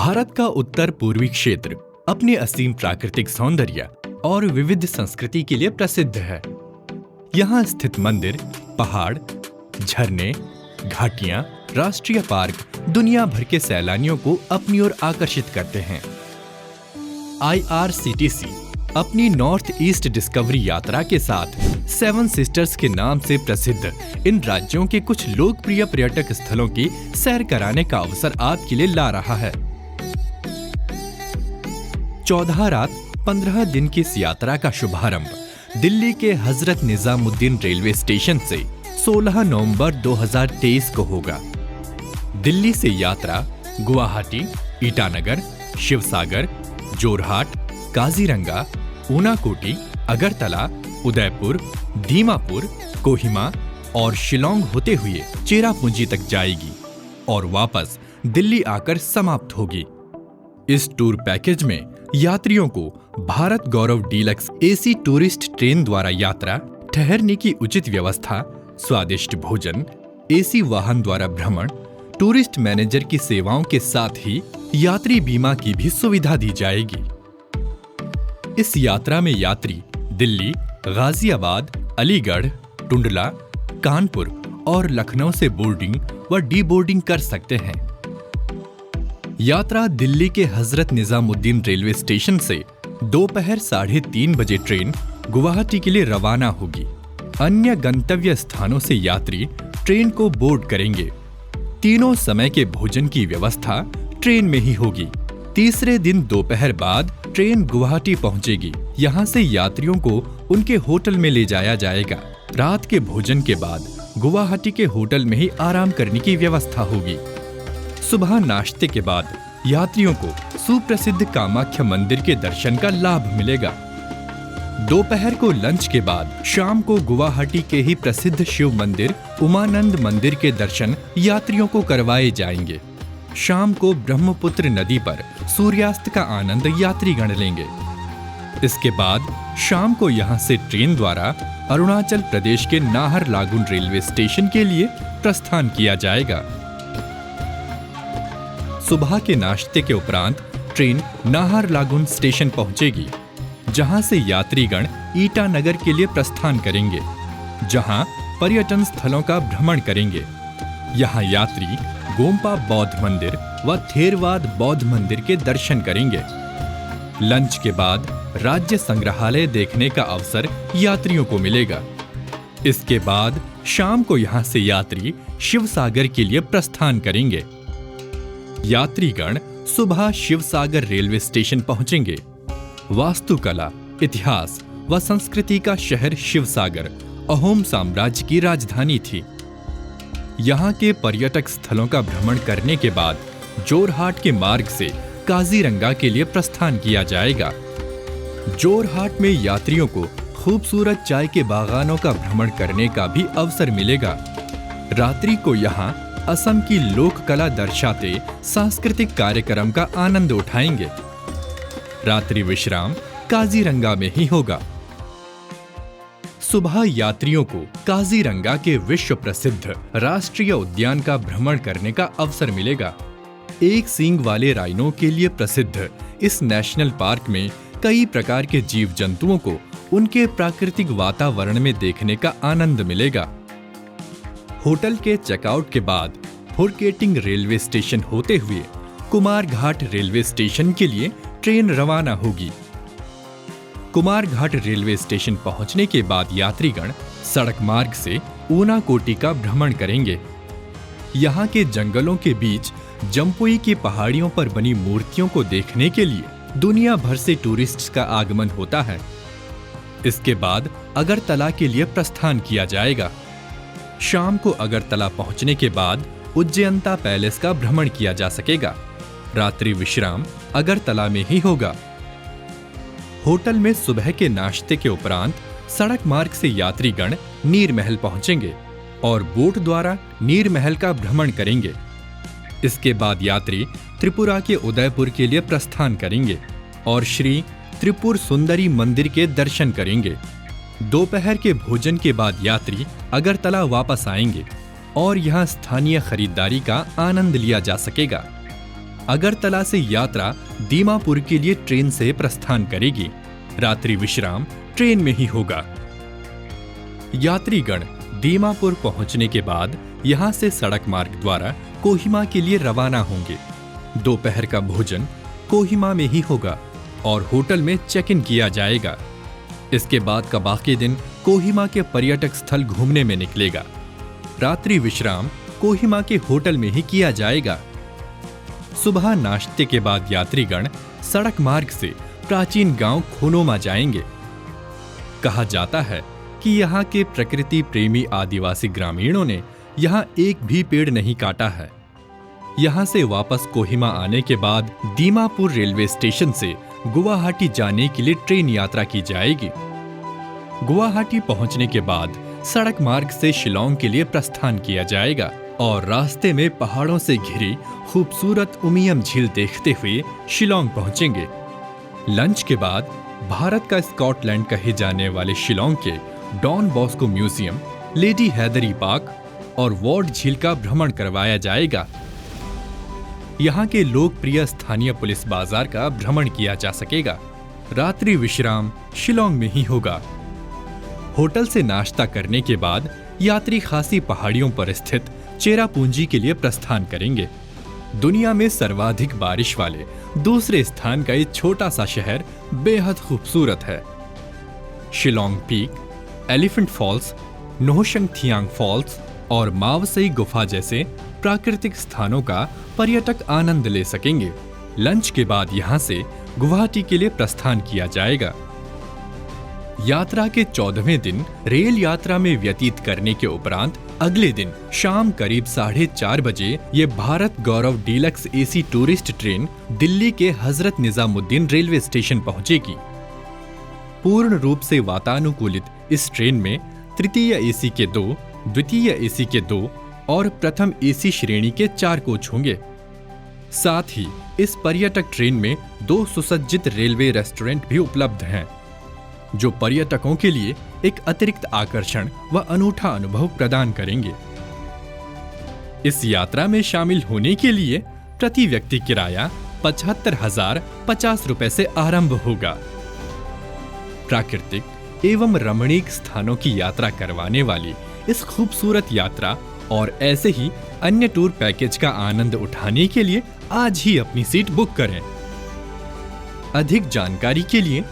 भारत का उत्तर पूर्वी क्षेत्र अपने असीम प्राकृतिक सौंदर्य और विविध संस्कृति के लिए प्रसिद्ध है। यहाँ स्थित मंदिर, पहाड़, झरने, घाटियां, राष्ट्रीय पार्क दुनिया भर के सैलानियों को अपनी ओर आकर्षित करते हैं। IRCTC अपनी नॉर्थ ईस्ट डिस्कवरी यात्रा के साथ 7 सिस्टर्स के नाम से प्रसिद्ध इन राज्यों के कुछ लोकप्रिय पर्यटक स्थलों की सैर कराने का अवसर आपके लिए ला रहा है। 14 रात 15 दिन की इस यात्रा का शुभारंभ दिल्ली के हजरत निजामुद्दीन रेलवे स्टेशन से 16 नवंबर 2023 को होगा। दिल्ली से यात्रा गुवाहाटी, ईटानगर, शिवसागर, जोरहाट, काजीरंगा, ऊनाकोटी, अगरतला, उदयपुर, दीमापुर, कोहिमा और शिलोंग होते हुए चेरापूंजी तक जाएगी और वापस दिल्ली आकर समाप्त होगी। इस टूर पैकेज में यात्रियों को Bharat Gaurav deluxe AC tourist train द्वारा यात्रा, ठहरने की उचित व्यवस्था, स्वादिष्ट भोजन, AC वाहन द्वारा भ्रमण, टूरिस्ट मैनेजर की सेवाओं के साथ ही यात्री बीमा की भी सुविधा दी जाएगी। इस यात्रा में यात्री दिल्ली, गाजियाबाद, अलीगढ़, टुंडला, कानपुर और लखनऊ से बोर्डिंग व डीबोर्डिंग कर सकते हैं। यात्रा दिल्ली के हजरत निजामुद्दीन रेलवे स्टेशन से दोपहर 3:30 बजे ट्रेन गुवाहाटी के लिए रवाना होगी। अन्य गंतव्य स्थानों से यात्री ट्रेन को बोर्ड करेंगे। तीनों समय के भोजन की व्यवस्था ट्रेन में ही होगी। तीसरे दिन दोपहर बाद ट्रेन गुवाहाटी पहुंचेगी। यहां से यात्रियों को उनके होटल में ले जाया जाएगा। रात के भोजन के बाद गुवाहाटी के होटल में ही आराम करने की व्यवस्था होगी। सुबह नाश्ते के बाद यात्रियों को सुप्रसिद्ध कामाख्या मंदिर के दर्शन का लाभ मिलेगा। दोपहर को लंच के बाद शाम को गुवाहाटी के ही प्रसिद्ध शिव मंदिर उमानंद मंदिर के दर्शन यात्रियों को करवाए जाएंगे। शाम को ब्रह्मपुत्र नदी पर सूर्यास्त का आनंद यात्रीगण लेंगे। इसके बाद शाम को यहां से ट्रेन द्वारा अरुणाचल प्रदेश के नाहरलागुन रेलवे स्टेशन के लिए प्रस्थान किया जाएगा। सुबह के नाश्ते के उपरांत ट्रेन नाहरलागुन स्टेशन पहुंचेगी, जहां से यात्रीगण ईटानगर के लिए प्रस्थान करेंगे, जहां पर्यटन स्थलों का भ्रमण करेंगे। यहां यात्री गोम्पा बौद्ध मंदिर व थेरवाद बौद्ध मंदिर के दर्शन करेंगे। लंच के बाद राज्य संग्रहालय देखने का अवसर यात्रियों को मिलेगा। इसके बाद शाम को यहां से यात्री शिवसागर के लिए प्रस्थान करेंगे। यात्रीगण सुबह शिवसागर रेलवे स्टेशन पहुंचेंगे। वास्तुकला, इतिहास व संस्कृति का शहर शिवसागर अहोम साम्राज्य की राजधानी थी। यहाँ के पर्यटक स्थलों का भ्रमण करने के बाद जोरहाट के मार्ग से काजीरंगा के लिए प्रस्थान किया जाएगा। जोरहाट में यात्रियों को खूबसूरत चाय के बागानों का भ्रमण करने का भी अवसर मिलेगा। रात्रि को यहाँ असम की लोक कला दर्शाते सांस्कृतिक कार्यक्रम का आनंद उठाएंगे। रात्रि विश्राम काजीरंगा में ही होगा। सुबह यात्रियों को काजीरंगा के विश्व प्रसिद्ध राष्ट्रीय उद्यान का भ्रमण करने का अवसर मिलेगा। एक सींग वाले राइनो के लिए प्रसिद्ध इस नेशनल पार्क में कई प्रकार के जीव जंतुओं को उनके प्राकृतिक वातावरण में देखने का आनंद मिलेगा। होटल के चेकआउट के बाद फुरकेटिंग रेलवे स्टेशन होते हुए कुमारघाट रेलवे स्टेशन के लिए ट्रेन रवाना होगी। कुमारघाट रेलवे स्टेशन पहुंचने के बाद यात्रीगण सड़क मार्ग से ऊनाकोटी का भ्रमण करेंगे। यहाँ के जंगलों के बीच जम्पुई की पहाड़ियों पर बनी मूर्तियों को देखने के लिए दुनिया भर से टूरिस्ट्स का आगमन होता है। इसके बाद अगरतला के लिए प्रस्थान किया जाएगा। शाम को अगरतला पहुंचने के बाद उज्जैनता पैलेस का भ्रमण किया जा सकेगा। रात्रि विश्राम अगरतला में ही होगा। होटल में सुबह के नाश्ते के उपरांत सड़क मार्ग से यात्रीगण नीर महल पहुंचेंगे और बोट द्वारा नीर महल का भ्रमण करेंगे। इसके बाद यात्री त्रिपुरा के उदयपुर के लिए प्रस्थान करेंगे और श्री त्रिपुर सुंदरी मंदिर के दर्शन करेंगे। दोपहर के भोजन के बाद यात्री अगरतला वापस आएंगे और यहां स्थानीय खरीदारी का आनंद लिया जा सकेगा। अगरतला से यात्रा दीमापुर के लिए ट्रेन से प्रस्थान करेगी। रात्रि विश्राम ट्रेन में ही होगा। यात्रीगण दीमापुर पहुंचने के बाद यहां से सड़क मार्ग द्वारा कोहिमा के लिए रवाना होंगे। दोपहर का भोजन कोहिमा में ही होगा और होटल में चेक इन किया जाएगा। इसके बाद का बाकी दिन कोहिमा के पर्यटक स्थल घूमने में निकलेगा। रात्रि विश्राम कोहिमा के होटल में ही किया जाएगा। सुबह नाश्ते के बाद यात्रीगण सड़क मार्ग से प्राचीन गांव खोनोमा जाएंगे। कहा जाता है कि यहाँ के प्रकृति प्रेमी आदिवासी ग्रामीणों ने यहाँ एक भी पेड़ नहीं काटा है। यहाँ से वापस कोहिमा आने के बाद दीमापुर रेलवे स्टेशन से गुवाहाटी जाने के लिए ट्रेन यात्रा की जाएगी। गुवाहाटी पहुंचने के बाद सड़क मार्ग से शिलांग के लिए प्रस्थान किया जाएगा और रास्ते में पहाड़ों से घिरी खूबसूरत उमियम झील देखते हुए शिलांग पहुंचेंगे। लंच के बाद भारत का स्कॉटलैंड कहे जाने वाले शिलांग के Don Bosco museum, Lady Hydari Park और वार्ड झील का भ्रमण करवाया जाएगा। यहाँ के लोकप्रिय स्थानीय पुलिस बाजार का भ्रमण किया जा सकेगा। रात्रि विश्राम शिलांग में ही होगा। होटल से नाश्ता करने के बाद यात्री खासी पहाड़ियों पर स्थित चेरापूंजी के लिए प्रस्थान करेंगे। दुनिया में सर्वाधिक बारिश वाले दूसरे स्थान का ये छोटा सा शहर बेहद खूबसूरत है। Shillong Peak, Elephant Falls, Nohsngithiang Falls और मावसई गुफा जैसे प्राकृतिक स्थानों का पर्यटक आनंद ले सकेंगे। लंच के बाद यहां से गुवाहाटी के लिए प्रस्थान किया जाएगा। यात्रा के 14वें दिन रेल यात्रा में व्यतीत करने के उपरांत अगले दिन शाम करीब 4:30 बजे ये Bharat Gaurav deluxe AC tourist train Delhi के हजरत निजामुद्दीन रेलवे स्टेशन पहुंचेगी। पूर्ण रूप से वातानुकूलित इस ट्रेन में तृतीय एसी के 2, द्वितीय एसी के 2 और प्रथम एसी श्रेणी के 4 कोच होंगे। साथ ही इस पर्यटक ट्रेन में 2 सुसज्जित रेलवे रेस्टोरेंट भी उपलब्ध हैं, जो पर्यटकों के लिए एक अतिरिक्त आकर्षण व अनूठा अनुभव प्रदान करेंगे। इस यात्रा में शामिल होने के लिए प्रति व्यक्ति किराया 75,050 रुपए से आरंभ होगा। प्राकृतिक एवं रमणीक स्थानों की यात्रा करवाने वाली इस खूबसूरत यात्रा और ऐसे ही अन्य टूर पैकेज का आनंद उठाने के लिए आज ही अपनी सीट बुक करें। अधिक जानकारी के लिए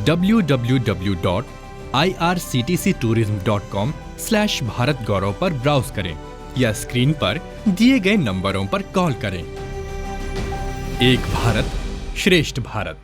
www.irctctourism.com/भारत-गौरव पर ब्राउज करें या स्क्रीन पर दिए गए नंबरों पर कॉल करें। एक भारत श्रेष्ठ भारत।